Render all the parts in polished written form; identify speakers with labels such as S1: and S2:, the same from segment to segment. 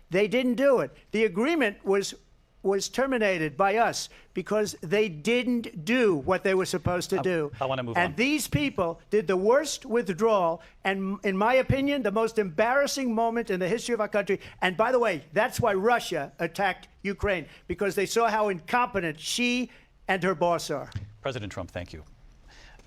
S1: They didn't do it. The agreement was terminated by us because they didn't do what they were supposed to do.
S2: I want to move on.
S1: And these people did the worst withdrawal and, in my opinion, the most embarrassing moment in the history of our country. And by the way, that's why Russia attacked Ukraine, because they saw how incompetent she and her boss are.
S2: President Trump, thank you.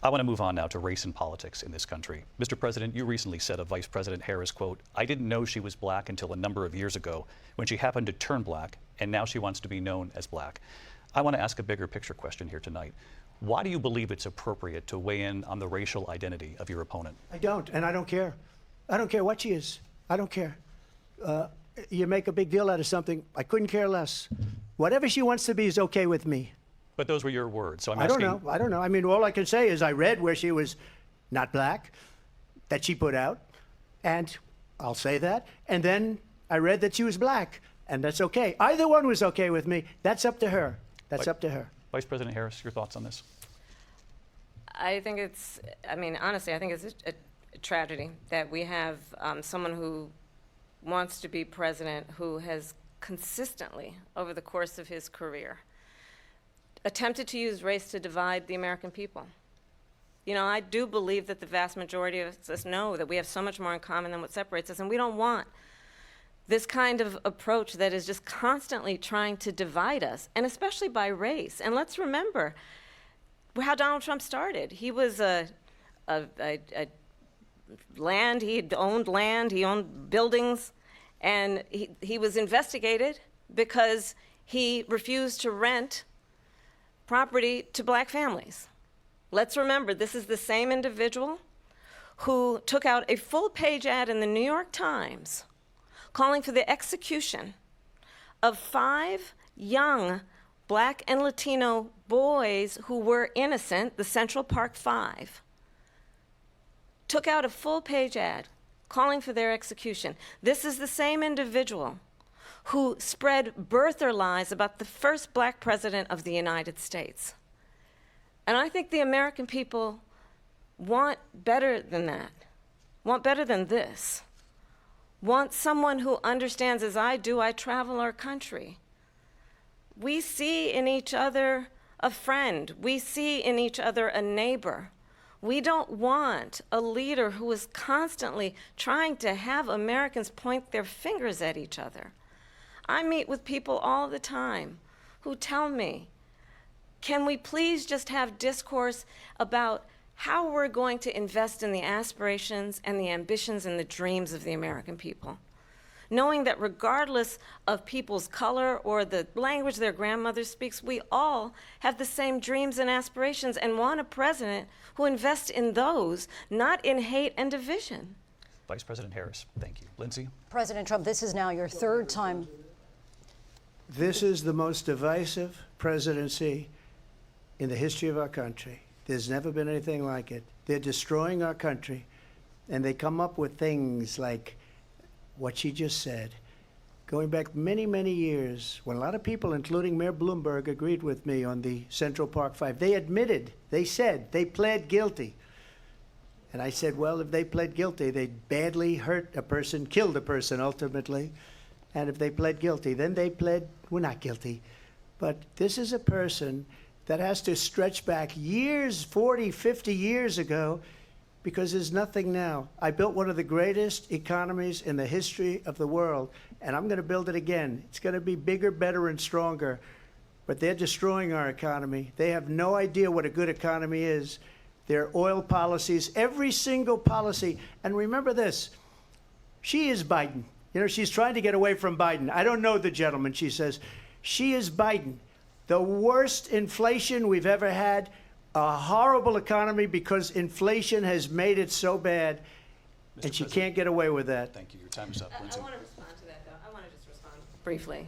S2: I want to move on now to race and politics in this country. Mr. President, you recently said of Vice President Harris, quote, "I didn't know she was black until a number of years ago when she happened to turn black, and now she wants to be known as black." I want to ask a bigger picture question here tonight. Why do you believe it's appropriate to weigh in on the racial identity of your opponent?
S1: I don't, and I don't care. I don't care what she is. I don't care. You make a big deal out of something, I couldn't care less. Whatever she wants to be is okay with me.
S2: But those were your words, so I'm
S1: I
S2: asking.
S1: don't know. I mean, all I can say is I read where she was not black, that she put out, and I'll say that. And then I read that she was black, and that's okay. Either one was okay with me. That's up to her. That's up to her.
S2: Vice President Harris, your thoughts on this?
S3: I think it's, I mean, honestly, I think it's a tragedy that we have someone who wants to be president who has consistently, over the course of his career, attempted to use race to divide the American people. You know, I do believe that the vast majority of us know that we have so much more in common than what separates us, and we don't want this kind of approach that is just constantly trying to divide us, and especially by race. And let's remember how Donald Trump started. He was land, he owned buildings, and he was investigated because he refused to rent property to black families. Let's remember, this is the same individual who took out a full-page ad in the New York Times calling for the execution of 5 young black and Latino boys who were innocent, the Central Park 5. Took out a full-page ad calling for their execution. This is the same individual who spread birther lies about the first black president of the United States. And I think the American people want better than that, want better than this, want someone who understands, as I do, I travel our country. We see in each other a friend. We see in each other a neighbor. We don't want a leader who is constantly trying to have Americans point their fingers at each other. I meet with people all the time who tell me, can we please just have discourse about how we're going to invest in the aspirations and the ambitions and the dreams of the American people? Knowing that regardless of people's color or the language their grandmother speaks, we all have the same dreams and aspirations and want a president who invests in those, not in hate and division.
S2: Vice President Harris, thank you. Lindsay?
S4: President Trump, this is now your 3rd time.
S1: This is the most divisive presidency in the history of our country. There's never been anything like it. They're destroying our country, and they come up with things like what she just said. Going back many, many years, when a lot of people, including Mayor Bloomberg, agreed with me on the Central Park 5, they admitted, they said, they pled guilty. And I said, well, if they pled guilty, they badly hurt a person, killed a person ultimately. And if they pled guilty, then they pled, we're not guilty. But this is a person that has to stretch back years, 40, 50 years ago, because there's nothing now. I built one of the greatest economies in the history of the world, and I'm going to build it again. It's going to be bigger, better, and stronger. But they're destroying our economy. They have no idea what a good economy is. Their oil policies, every single policy. And remember this, she is Biden. You know, she's trying to get away from Biden. I don't know the gentleman, she says. She is Biden. The worst inflation we've ever had, a horrible economy because inflation has made it so bad, and she can't get away with that.
S2: Thank you. Your time is up, Lindsay.
S3: I want to respond to that, though. I want to just respond briefly.